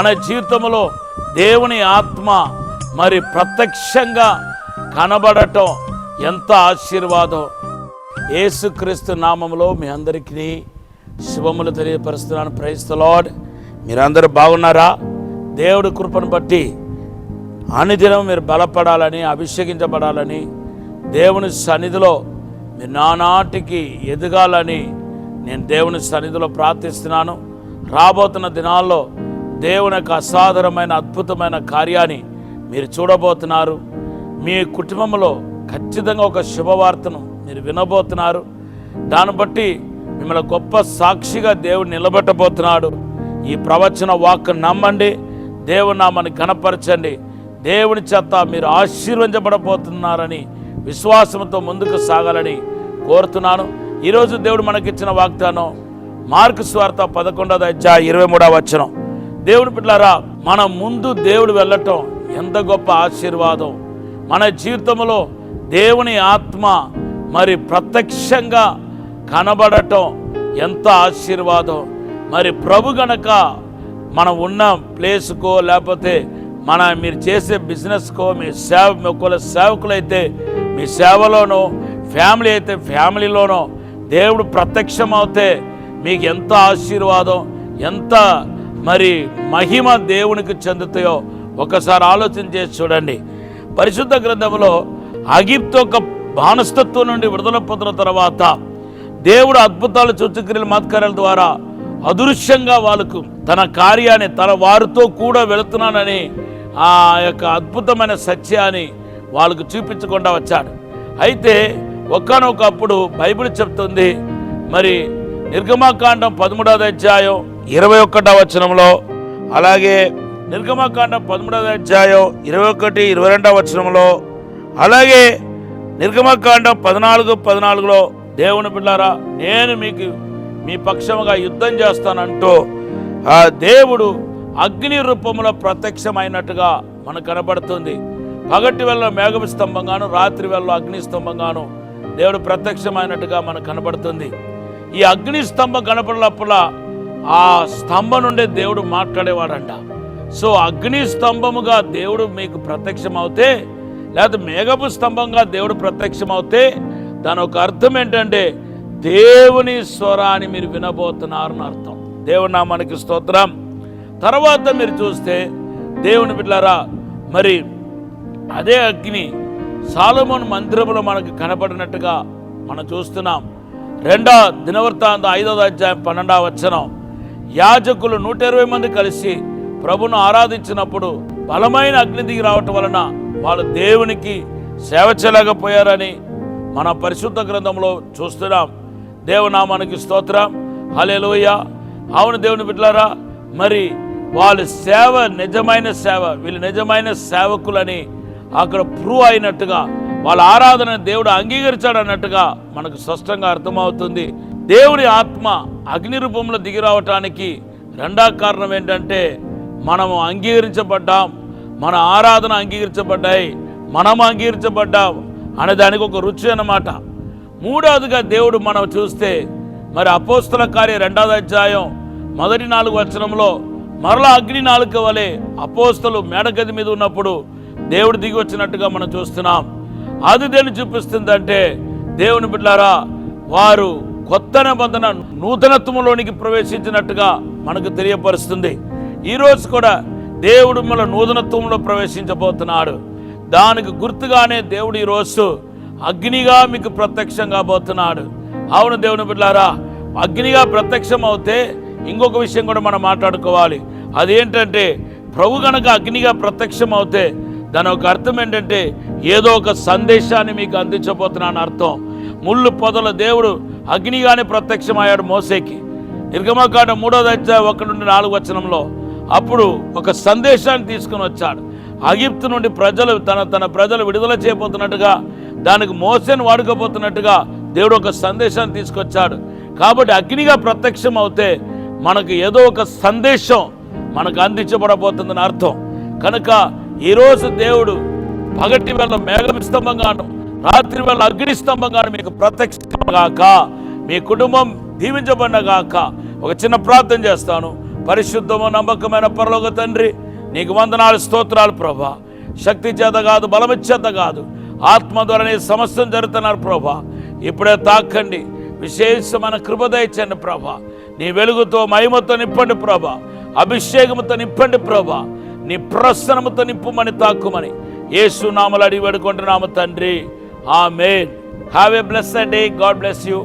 మన జీవితంలో దేవుని ఆత్మ మరి ప్రత్యక్షంగా కనబడటం ఎంత ఆశీర్వాదం. యేసుక్రీస్తు నామములో మీ అందరికీ శుభములు తెలియపరుస్తున్నాను. Praise the lord. మీరందరూ బాగున్నారా? దేవుడి కృపను బట్టి అనుదినం మీరు బలపడాలని, అభిషేకించబడాలని, దేవుని సన్నిధిలో మీరు నానాటికి ఎదగాలని నేను దేవుని సన్నిధిలో ప్రార్థిస్తున్నాను. రాబోతున్న దినాల్లో దేవుని యొక్క అసాధారణమైన అద్భుతమైన కార్యాన్ని మీరు చూడబోతున్నారు. మీ కుటుంబంలో ఖచ్చితంగా ఒక శుభవార్తను మీరు వినబోతున్నారు. దాన్ని బట్టి మిమ్మల్ని గొప్ప సాక్షిగా దేవుడు నిలబెట్టబోతున్నాడు. ఈ ప్రవచన వాక్కు నమ్మండి, దేవుని నామాన్ని ఘనపరచండి. దేవుని చేత మీరు ఆశీర్వదించబడబోతున్నారని విశ్వాసంతో ముందుకు సాగాలని కోరుతున్నాను. ఈరోజు దేవుడు మనకిచ్చిన వాగ్దానం మార్కు సువార్త 11వ అధ్యాయం 23వ వచనం. దేవుని బిడ్డలారా, మన ముందు దేవుడు వెళ్ళటం ఎంత గొప్ప ఆశీర్వాదం. మన జీవితంలో దేవుని ఆత్మ మరి ప్రత్యక్షంగా కనబడటం ఎంత ఆశీర్వాదం. మరి ప్రభు గనక మనం ఉన్న ప్లేస్కో లేకపోతే మీరు చేసే బిజినెస్కో, మీ ఒకవేళ సేవకులైతే మీ సేవలోనో, ఫ్యామిలీ అయితే ఫ్యామిలీలోనో దేవుడు ప్రత్యక్షమవుతే మీకు ఎంత ఆశీర్వాదం, ఎంత మరి మహిమ దేవునికి చెందుతాయో ఒకసారి ఆలోచన చేసి చూడండి. పరిశుద్ధ గ్రంథంలో ఐగుప్తు యొక్క బానిసత్వం నుండి విడుదల పొందిన తర్వాత దేవుడు అద్భుతాలు, సూచక్రియలు, మహత్కార్యాల ద్వారా అదృశ్యంగా వాళ్ళకు తన కార్యాన్ని, తన వారితో కూడా వెళుతున్నానని ఆ యొక్క అద్భుతమైన సత్యాన్ని వాళ్ళకు చూపించకుండా వచ్చాడు. అయితే ఒకానొకప్పుడు బైబిల్ చెప్తుంది, మరి నిర్గమకాండం 13వ అధ్యాయం 21వ వచనంలో, అలాగే నిర్గమకాండం 13వ అధ్యాయం 21, 22వ వచనంలో, అలాగే నిర్గమకాండం 14:14లో దేవుని బిడ్డలారా, నేను మీకు మీ పక్షముగా యుద్ధం చేస్తానంటూ ఆ దేవుడు అగ్ని రూపంలో ప్రత్యక్షమైనట్టుగా మనకు కనబడుతుంది. పగటి వేళ మేఘ స్తంభంగాను, రాత్రి వేళ అగ్ని స్తంభంగాను దేవుడు ప్రత్యక్షమైనట్టుగా మనకు కనబడుతుంది. ఈ అగ్ని స్తంభం కనపడినప్పుడు ఆ స్తంభం నుండే దేవుడు మాట్లాడేవాడంట. సో అగ్ని స్తంభముగా దేవుడు మీకు ప్రత్యక్షమవుతే, లేకపోతే మేఘపు స్తంభంగా దేవుడు ప్రత్యక్షమవుతే దాని ఒక అర్థం ఏంటంటే దేవుని స్వరాన్ని మీరు వినబోతున్నారని అర్థం. దేవుని నామానికి స్తోత్రం. తర్వాత మీరు చూస్తే దేవుని బిడ్డలారా, మరి అదే అగ్ని సాలొమోను మందిరంలో మనకు కనబడినట్టుగా మనం చూస్తున్నాం. 2వ దినవృత్తాంతం 5వ అధ్యాయం 12వ వచనం, యాజకులు 120 మంది కలిసి ప్రభును ఆరాధించినప్పుడు బలమైన అగ్ని దిగి రావటం వలన వాళ్ళు దేవునికి సేవ చేయలేకపోయారని మన పరిశుద్ధ గ్రంథంలో చూస్తున్నాం. దేవునామానికి స్తోత్రం. హల్లెలూయా. అవును దేవుని బిడ్డలారా, మరి వాళ్ళ సేవ నిజమైన సేవ, వీళ్ళు నిజమైన సేవకులని అక్కడ ప్రూవ్ అయినట్టుగా, వాళ్ళ ఆరాధన దేవుడు అంగీకరించాడు అన్నట్టుగా మనకు స్పష్టంగా అర్థమవుతుంది. దేవుడి ఆత్మ అగ్ని రూపంలో దిగి రావటానికి రెండో కారణం ఏంటంటే మనము అంగీకరించబడ్డాం, మన ఆరాధన అంగీకరించబడ్డాయి, మనము అంగీకరించబడ్డాం అనే దానికి ఒక రుచి అన్నమాట. మూడవదిగా దేవుడు మనం చూస్తే మరి అపోస్తల కార్య 2వ అధ్యాయం 1-4 వచనంలో మరలా అగ్ని నాలుక వలె అపోస్తలు మేడగది మీద ఉన్నప్పుడు దేవుడు దిగి వచ్చినట్టుగా మనం చూస్తున్నాం. అది దేన్ని చూపిస్తుందంటే దేవుని బిడ్డలారా, వారు కొత్త నిబంధన నూతనత్వంలోనికి ప్రవేశించినట్టుగా మనకు తెలియపరుస్తుంది. ఈరోజు కూడా దేవుడు మన నూతనత్వంలో ప్రవేశించబోతున్నాడు. దానికి గుర్తుగానే దేవుడు ఈరోజు అగ్నిగా మీకు ప్రత్యక్షం కాబోతున్నాడు. అవును దేవుని బిడ్డలారా, అగ్నిగా ప్రత్యక్షం అవుతే ఇంకొక విషయం కూడా మనం మాట్లాడుకోవాలి. అదేంటంటే ప్రభు గనక అగ్నిగా ప్రత్యక్షం అవుతే దాని ఒక అర్థం ఏంటంటే ఏదో ఒక సందేశాన్ని మీకు అందించబోతున్నాను అర్థం. ముళ్ళు పొదల దేవుడు అగ్నిగానే ప్రత్యక్షమయ్యాడు మోసేకి. నిర్గమకాండం 3వ అధ్యాయం 1-4 వచనంలో అప్పుడు ఒక సందేశాన్ని తీసుకుని వచ్చాడు. ఐగుప్తు నుండి ప్రజలు తన ప్రజలు విడుదల చేయబోతున్నట్టుగా, దానికి మోసేను వాడుకోబోతున్నట్టుగా దేవుడు ఒక సందేశాన్ని తీసుకొచ్చాడు. కాబట్టి అగ్నిగా ప్రత్యక్షం అవుతే మనకు ఏదో ఒక సందేశం మనకు అందించబడబోతుందని అర్థం. కనుక ఈరోజు దేవుడు పగటి వేళ మేఘ స్తంభంగాను, రాత్రి వేళ అగ్ని స్తంభంగాను మీకు ప్రత్యక్షంగాక, మీ కుటుంబం దీవించబడినగాక. ఒక చిన్న ప్రార్థన చేస్తాను. పరిశుద్ధము నమ్మకమైన పరలోక తండ్రి, నీకు వందనాలు, స్తోత్రాలు ప్రభా. శక్తి చేత కాదు, బలము చేత కాదు, ఆత్మ ద్వారా నీ సమస్తం జరుగుతున్నారు ప్రభా. ఇప్పుడే తాకండి, విశేషమైన కృప దయచండి ప్రభా. నీ వెలుగుతో మహిమతో నింపండి ప్రభా, అభిషేకముతో నింపండి ప్రభా, నీ ప్రసన్నముతో నింపుమని తాక్కుమని యేసు నామములో అడిగి వేడుకుంటున్నాము తండ్రి. Amen. Have a blessed day. God bless you.